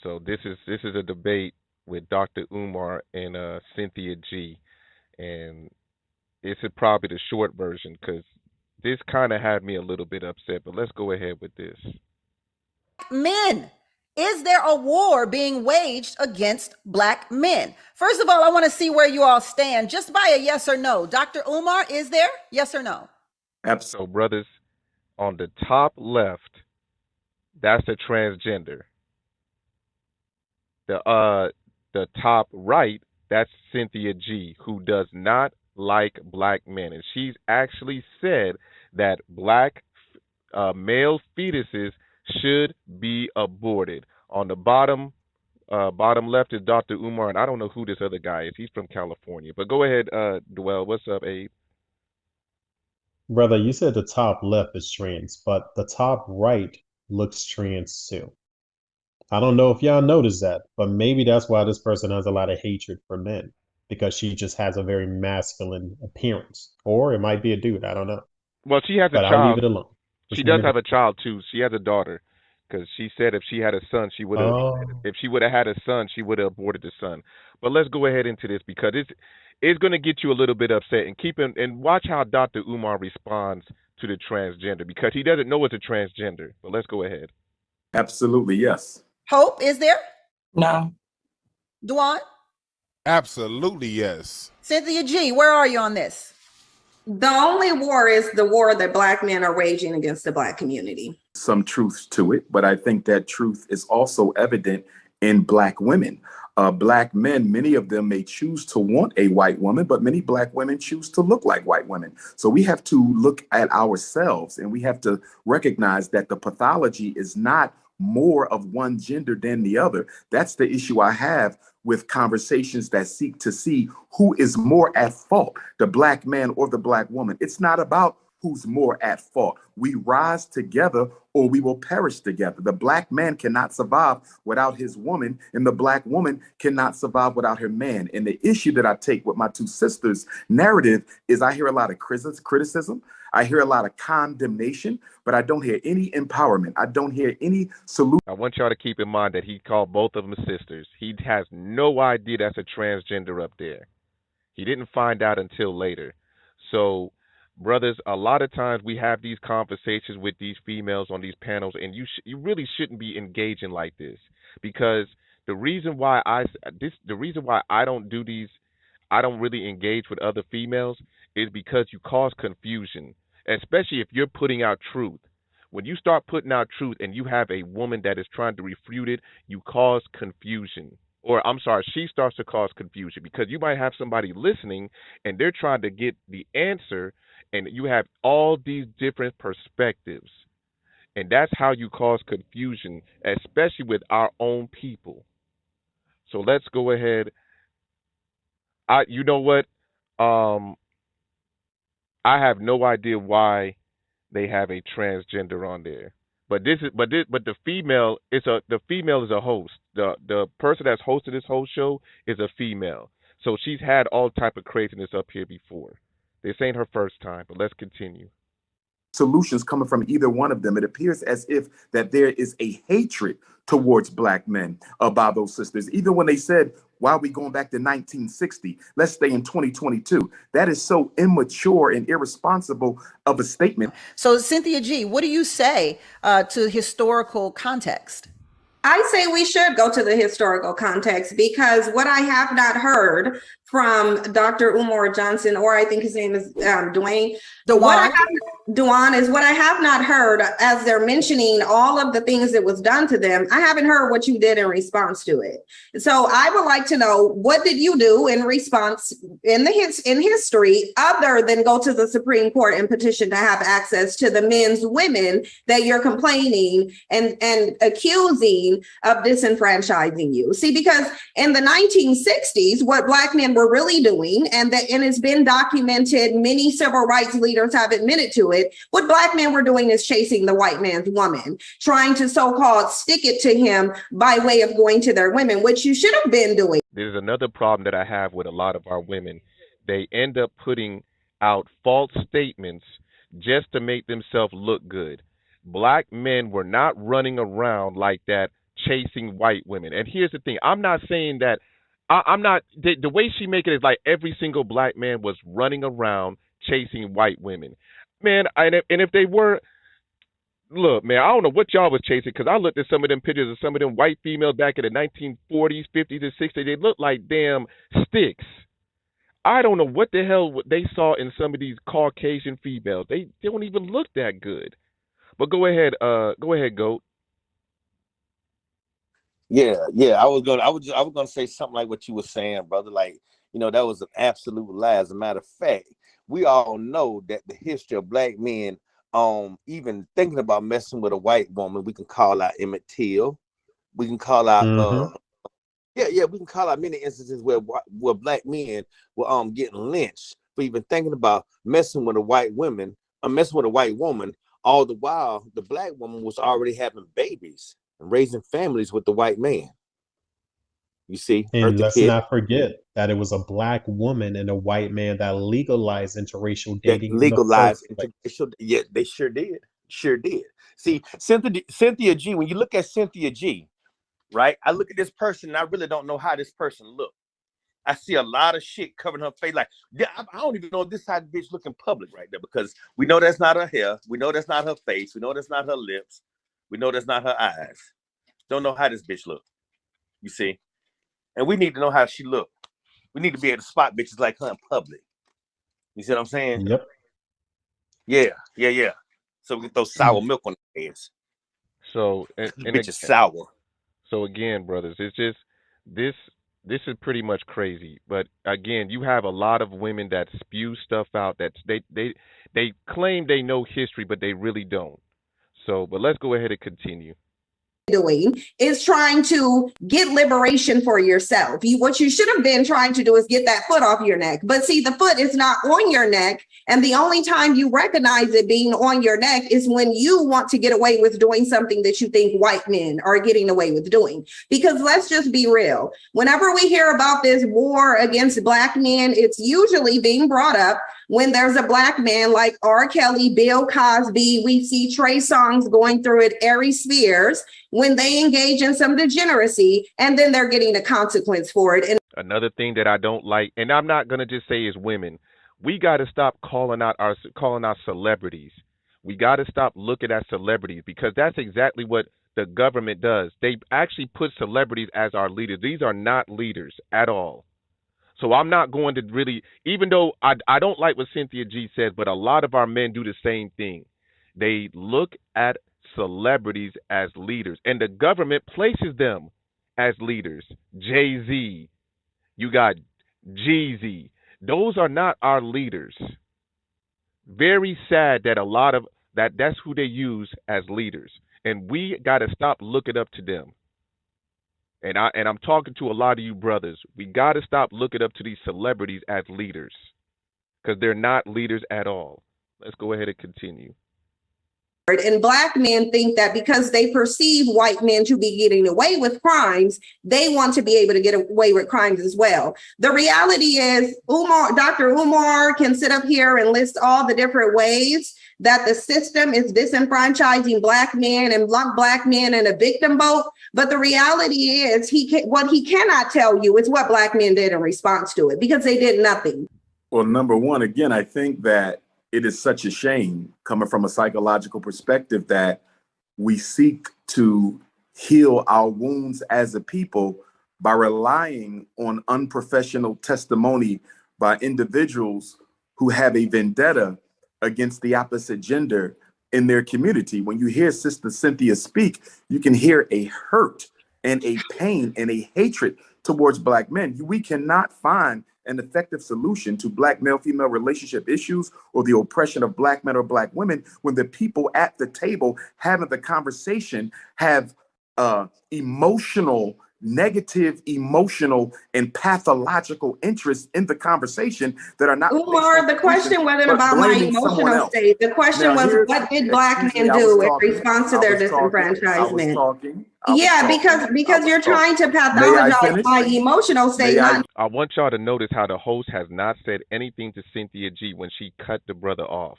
So this is a debate with Dr. Umar and Cynthia G, and this is probably the short version because this kind of had me a little bit upset. But let's go ahead with this. Men. Is there a war being waged against black men? First of all, I want to see where you all stand just by a yes or no. Dr. Umar, is there? Yes or no? So, brothers, on the top left, that's a transgender. The top right, that's Cynthia G, who does not like black men, and she's actually said that black male fetuses should be aborted. On the bottom left is Dr. Umar, and I don't know who this other guy is. He's from California. But go ahead, Dwell. What's up, Abe? Brother, you said the top left is trans, but the top right looks trans too. I don't know if y'all noticed that, but maybe that's why this person has a lot of hatred for men because she just has a very masculine appearance. Or it might be a dude, I don't know. Well, she has a But I'll leave child. it alone. She Just does leave it. have a child too. She has a daughter, because she said if she had a son, she would have. Oh, If she would have had a son, she would have aborted the son. But let's go ahead into this because it's going to get you a little bit upset. And and watch how Dr. Umar responds to the transgender because he doesn't know it's a transgender. But let's go ahead. Absolutely, yes. Hope, is there? No. Duan? Absolutely, yes. Cynthia G, where are you on this? The only war is the war that black men are waging against the black community. Some truth to it, but I think that truth is also evident in black women. Black men, many of them may choose to want a white woman, but many black women choose to look like white women. So we have to look at ourselves and we have to recognize that the pathology is not more of one gender than the other. That's the issue I have with conversations that seek to see who is more at fault, the black man or the black woman. It's not about who's more at fault. We rise together or we will perish together. The black man cannot survive without his woman, and the black woman cannot survive without her man. And the issue that I take with my two sisters' narrative is I hear a lot of criticism. I hear a lot of condemnation, but I don't hear any empowerment. I don't hear any solution. I want y'all to keep in mind that he called both of them sisters. He has no idea that's a transgender up there. He didn't find out until later. So, brothers, a lot of times we have these conversations with these females on these panels, and you really shouldn't be engaging like this because the reason why I don't do these, I don't really engage with other females is because you cause confusion, especially if you're putting out truth. When you start putting out truth and you have a woman that is trying to refute it, you cause confusion. Or I'm sorry, she starts to cause confusion because you might have somebody listening and they're trying to get the answer, and you have all these different perspectives. And that's how you cause confusion, especially with our own people. So let's go ahead. You know what? Um, I have no idea why they have a transgender on there. But the female is a host. The person that's hosted this whole show is a female. So she's had all type of craziness up here before. This ain't her first time, but let's continue. Solutions coming from either one of them. It appears as if that there is a hatred towards black men by those sisters. Even when they said, why are we going back to 1960? Let's stay in 2022. That is so immature and irresponsible of a statement. So, Cynthia G, what do you say to historical context? I say we should go to the historical context because what I have not heard from Dr. Umar Johnson, or I think his name is Dwayne. Duan is what I have not heard as they're mentioning all of the things that was done to them. I haven't heard what you did in response to it. So I would like to know, what did you do in response in history other than go to the Supreme Court and petition to have access to the men's women that you're complaining and accusing of disenfranchising you? See, because in the 1960s, what black men were really doing, and it's been documented, many civil rights leaders have admitted to it, what black men were doing is chasing the white man's woman, trying to so-called stick it to him by way of going to their women, which you should have been doing. There's another problem that I have with a lot of our women. They end up putting out false statements just to make themselves look good. Black men were not running around like that chasing white women. And here's the thing: I'm not saying that. I'm not the way she make it is like every single black man was running around chasing white women. Man, and if they were, look, man, I don't know what y'all was chasing because I looked at some of them pictures of some of them white females back in the 1940s, 50s, and 60s. They looked like damn sticks. I don't know what the hell they saw in some of these Caucasian females. They don't even look that good. But go ahead, Goat. Yeah. I was gonna say something like what you were saying, brother. Like, that was an absolute lie. As a matter of fact, we all know that the history of black men, even thinking about messing with a white woman, we can call out Emmett Till. We can call out we can call out many instances where black men were getting lynched for even thinking about messing with a white woman, all the while the black woman was already having babies and raising families with the white man. You see, and let's not forget that it was a black woman and a white man that legalized interracial dating. Legalized interracial, yeah, they sure did. See, Cynthia G. When you look at Cynthia G, right? I look at this person and I really don't know how this person look. I see a lot of shit covering her face. Like, I don't even know if this side bitch look in public right there, because we know that's not her hair. We know that's not her face. We know that's not her lips. We know that's not her eyes. Don't know how this bitch look. You see? And we need to know how she look. We need to be able to spot bitches like her in public. You see what I'm saying? Yep. Yeah. So we can throw sour milk on their heads. So and bitch is sour. So again, brothers, it's just this is pretty much crazy. But again, you have a lot of women that spew stuff out that they claim they know history, but they really don't. So, but let's go ahead and continue. Doing is trying to get liberation for yourself. What you should have been trying to do is get that foot off your neck. But see, the foot is not on your neck. And the only time you recognize it being on your neck is when you want to get away with doing something that you think white men are getting away with doing. Because let's just be real. Whenever we hear about this war against black men, it's usually being brought up when there's a black man like R. Kelly, Bill Cosby. We see Trey Songz going through it, Ari Spears, when they engage in some degeneracy, and then they're getting a consequence for it. And another thing that I don't like, and I'm not gonna just say is women, we got to stop calling out celebrities. We got to stop looking at celebrities, because that's exactly what the government does. They actually put celebrities as our leaders. These are not leaders at all. So I'm not going to really, even though I don't like what Cynthia G says, but a lot of our men do the same thing. They look at celebrities as leaders, and the government places them as leaders. Jay-Z, you got Jeezy. Those are not our leaders. Very sad that a lot of that's who they use as leaders, and we got to stop looking up to them. And I'm talking to a lot of you brothers. We got to stop looking up to these celebrities as leaders, because they're not leaders at all. Let's go ahead and continue. And black men think that because they perceive white men to be getting away with crimes, they want to be able to get away with crimes as well. The reality is, Dr. Umar can sit up here and list all the different ways that the system is disenfranchising black men and lock black men in a victim boat. But the reality is, what he cannot tell you is what black men did in response to it, because they did nothing. Well, number one, again, I think that it is such a shame, coming from a psychological perspective, that we seek to heal our wounds as a people by relying on unprofessional testimony by individuals who have a vendetta against the opposite gender in their community. When you hear Sister Cynthia speak, you can hear a hurt and a pain and a hatred towards black men. We cannot find an effective solution to black male-female relationship issues or the oppression of black men or black women when the people at the table having the conversation have negative emotional and pathological interests in the conversation that are not. Umar, the question wasn't about my emotional state. The question was, what did black men do in response to their disenfranchisement? Yeah, because you're trying to pathologize my emotional state. I want y'all to notice how the host has not said anything to Cynthia G when she cut the brother off.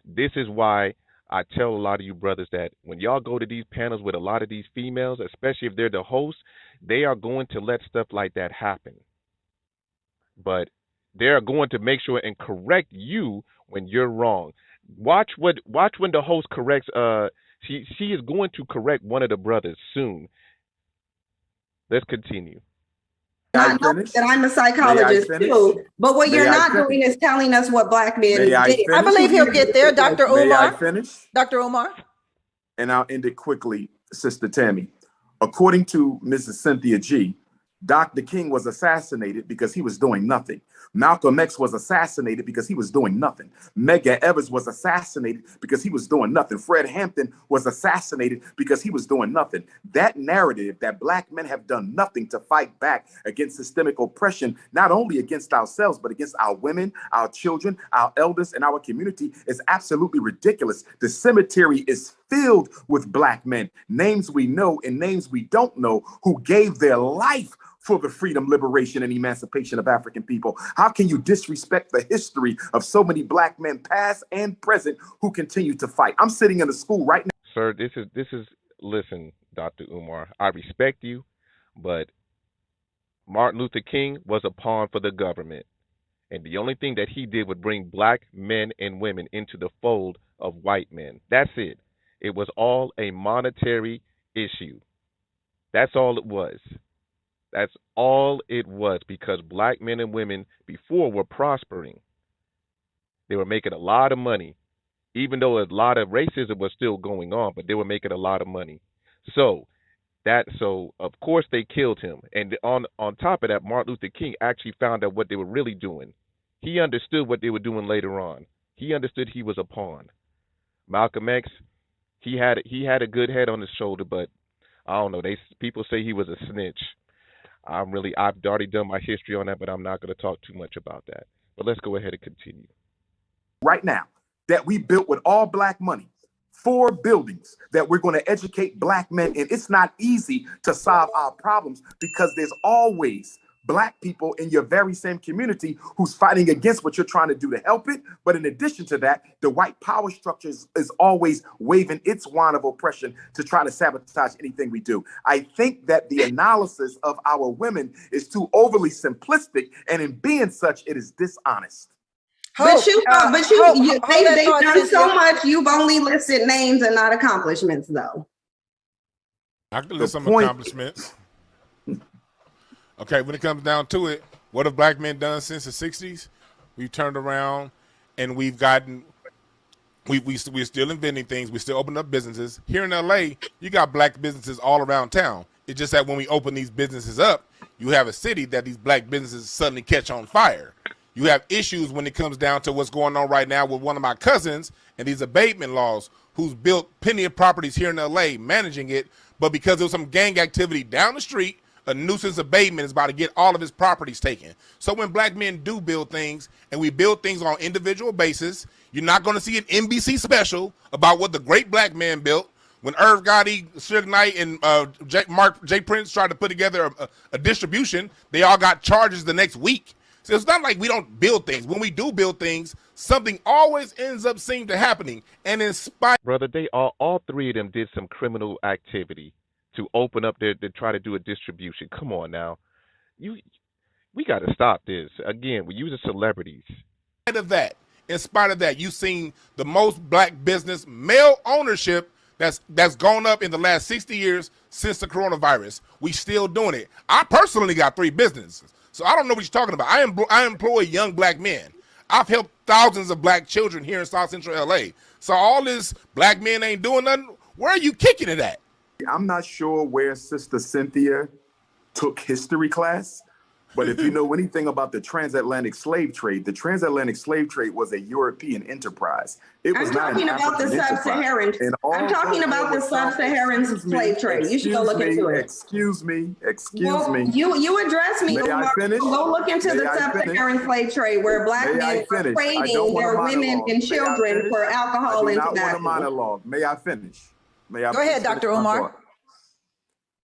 This is why I tell a lot of you brothers that when y'all go to these panels with a lot of these females, especially if they're the hosts, they are going to let stuff like that happen. But they are going to make sure and correct you when you're wrong. Watch when the host corrects she is going to correct one of the brothers soon. Let's continue. Not knowing that I'm a psychologist too, but what you're not doing is telling us what black men did. I believe he'll get there, Dr. Umar. May I finish? Dr. Umar. And I'll end it quickly, Sister Tammy. According to Mrs. Cynthia G., Dr. King was assassinated because he was doing nothing. Malcolm X was assassinated because he was doing nothing. Medgar Evers was assassinated because he was doing nothing. Fred Hampton was assassinated because he was doing nothing. That narrative that black men have done nothing to fight back against systemic oppression, not only against ourselves, but against our women, our children, our elders, and our community is absolutely ridiculous. The cemetery is filled with black men, names we know and names we don't know, who gave their life for the freedom, liberation, and emancipation of African people. How can you disrespect the history of so many black men, past and present, who continue to fight? I'm sitting in a school right now. Sir, this is listen, Dr. Umar, I respect you, but Martin Luther King was a pawn for the government. And the only thing that he did was bring black men and women into the fold of white men. That's it. It was all a monetary issue. That's all it was. That's all it was, because black men and women before were prospering. They were making a lot of money, even though a lot of racism was still going on, but they were making a lot of money. So of course they killed him. And on top of that, Martin Luther King actually found out what they were really doing. He understood what they were doing later on. He understood he was a pawn. Malcolm X, he had a good head on his shoulder, but I don't know. People say he was a snitch. I've already done my history on that, but I'm not going to talk too much about that. But let's go ahead and continue. Right now, that we built with all black money, 4 buildings that we're going to educate black men in. It's not easy to solve our problems because there's always black people in your very same community who's fighting against what you're trying to do to help it. But in addition to that, the white power structure is always waving its wand of oppression to try to sabotage anything we do. I think that the analysis of our women is too overly simplistic, and in being such, it is dishonest. They've done so much. You've only listed names and not accomplishments, though. I can list some accomplishments. Okay, when it comes down to it, what have black men done since the 60s? We've turned around and we're still inventing things. We're still opening up businesses. Here in LA, you got black businesses all around town. It's just that when we open these businesses up, you have a city that these black businesses suddenly catch on fire. You have issues when it comes down to what's going on right now with one of my cousins and these abatement laws, who's built plenty of properties here in LA, managing it, but because there was some gang activity down the street, a nuisance abatement is about to get all of his properties taken. So when black men do build things, and we build things on individual basis, you're not going to see an NBC special about what the great black man built. When Irv Gotti, Suge Knight, and J. Prince tried to put together a distribution, they all got charges the next week. So it's not like we don't build things. When we do build things, something always ends up seeming to happening. And in spite, brother, they all 3 of them did some criminal activity to open up to try to do a distribution. Come on now. We got to stop this. Again, we're using celebrities. In spite of that, you've seen the most black business male ownership that's gone up in the last 60 years since the coronavirus. We still doing it. I personally got 3 businesses, so I don't know what you're talking about. I employ young black men. I've helped thousands of black children here in South Central LA. So all this black men ain't doing nothing, where are you kicking it at? I'm not sure where Sister Cynthia took history class, but if you know anything about the transatlantic slave trade was a European enterprise. I'm talking about the sub-Saharan. I'm talking about the sub-Saharan slave trade. You should go look into it. Excuse me. You address me. May I finish? Go look into the sub-Saharan slave trade where black men are trading their women and children for alcohol and tobacco. Monologue. May I finish? Go ahead, Dr. Umar.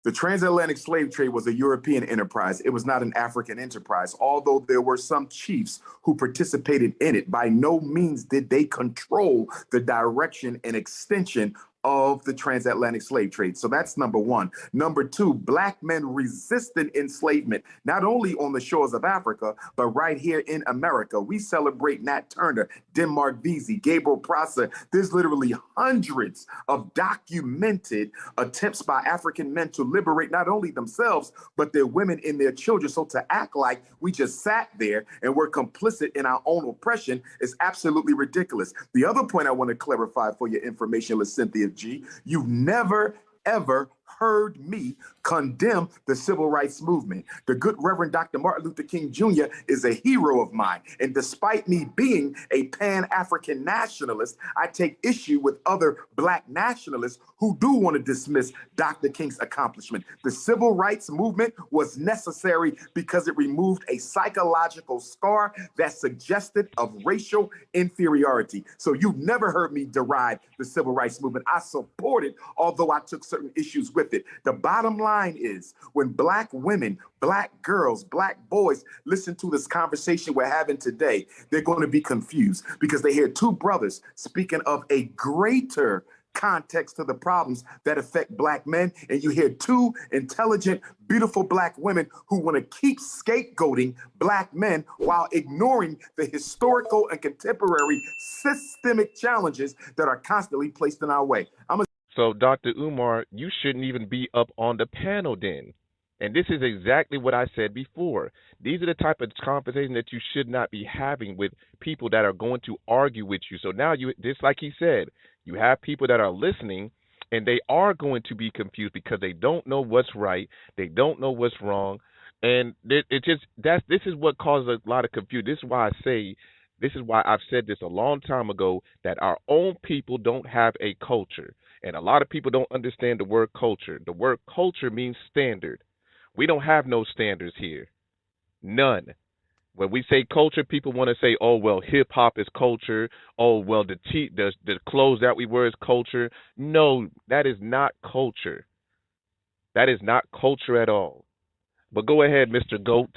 The transatlantic slave trade was a European enterprise. It was not an African enterprise. Although there were some chiefs who participated in it, by no means did they control the direction and extension of the transatlantic slave trade. So that's number one. Number two, Black men resisted enslavement, not only on the shores of Africa, but right here in America. We celebrate Nat Turner, Denmark Vesey, Gabriel Prosser. There's literally hundreds of documented attempts by African men to liberate not only themselves, but their women and their children. So to act like we just sat there and were complicit in our own oppression is absolutely ridiculous. The other point I want to clarify for your information, Cynthia G, you've never, ever heard me condemn the civil rights movement. The good Reverend Dr. Martin Luther King Jr. is a hero of mine. And despite me being a Pan-African nationalist, I take issue with other Black nationalists who do want to dismiss Dr. King's accomplishment. The civil rights movement was necessary because it removed a psychological scar that suggested of racial inferiority. So you've never heard me deride the civil rights movement. I support it, although I took certain issues with it. The bottom line is when Black women, Black girls, Black boys listen to this conversation we're having today, they're going to be confused because they hear two brothers speaking of a greater context to the problems that affect Black men, and you hear two intelligent, beautiful Black women who want to keep scapegoating Black men while ignoring the historical and contemporary systemic challenges that are constantly placed in our way. So, Dr. Umar, you shouldn't even be up on the panel then. And this is exactly what I said before. These are the type of conversations that you should not be having with people that are going to argue with you. So now you, just like he said, you have people that are listening and they are going to be confused because they don't know what's right. They don't know what's wrong. And this is what causes a lot of confusion. This is why I've said this a long time ago, that our own people don't have a culture. And a lot of people don't understand the word culture. The word culture means standard. We don't have no standards here. None. When we say culture, people want to say, oh, well, hip hop is culture. Oh, well, the clothes that we wear is culture. No, that is not culture. That is not culture at all. But go ahead, Mr. Goat.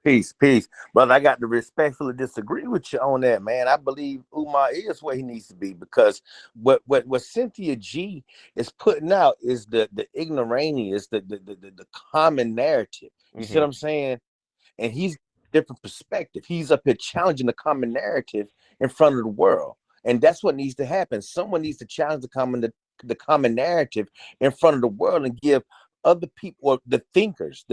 Peace, peace. Brother, I got to respectfully disagree with you on that, man. I believe Umar is where he needs to be because what Cynthia G is putting out is the ignoramus, the common narrative. You see what I'm saying? And he's different perspective. He's up here challenging the common narrative in front of the world. And that's what needs to happen. Someone needs to challenge the common narrative in front of the world and give other people, or the thinkers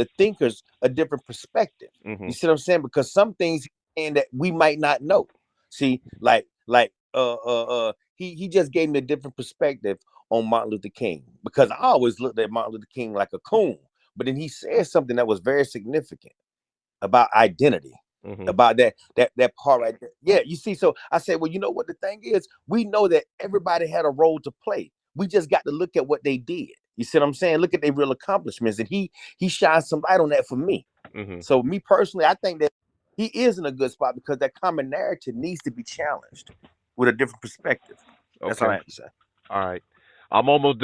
a different perspective. You see what I'm saying? Because some things that we might not know. See, he just gave me a different perspective on Martin Luther King, because I always looked at Martin Luther King like a coon, but then he said something that was very significant about identity. About that part right there. Yeah, you see, so I said, well, you know what the thing is? We know that everybody had a role to play. We just got to look at what they did. You see what I'm saying? Look at their real accomplishments, and he shined some light on that for me. So me personally, I think that he is in a good spot because that common narrative needs to be challenged with a different perspective. That's all I have to say. All right. I'm almost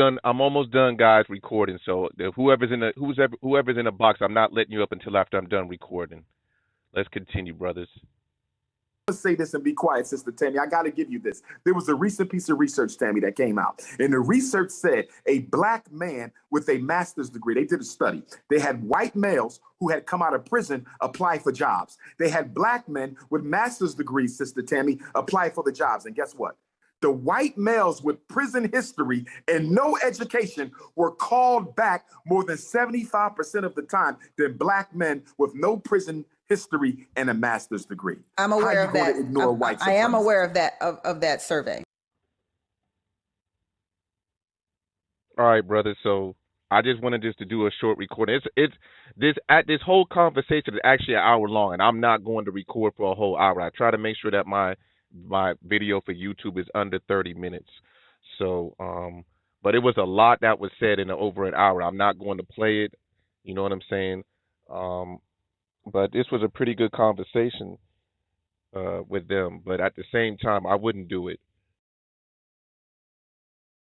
done, guys, recording. So whoever's in the box, I'm not letting you up until after I'm done recording. Let's continue, brothers. Say this and be quiet, Sister Tammy. I got to give you this. There was a recent piece of research, Tammy, that came out. And the research said a Black man with a master's degree, they did a study. They had white males who had come out of prison apply for jobs. They had Black men with master's degrees, Sister Tammy, apply for the jobs. And guess what? The white males with prison history and no education were called back more than 75% of the time than Black men with no prison history and a master's degree. I'm aware of that. I am aware of that of that survey. All right, brother. So I just wanted just to do a short recording. This whole conversation is actually an hour long, and I'm not going to record for a whole hour. I try to make sure that my video for YouTube is under 30 minutes. So, but it was a lot that was said in over an hour. I'm not going to play it. You know what I'm saying? But this was a pretty good conversation with them. But at the same time, I wouldn't do it.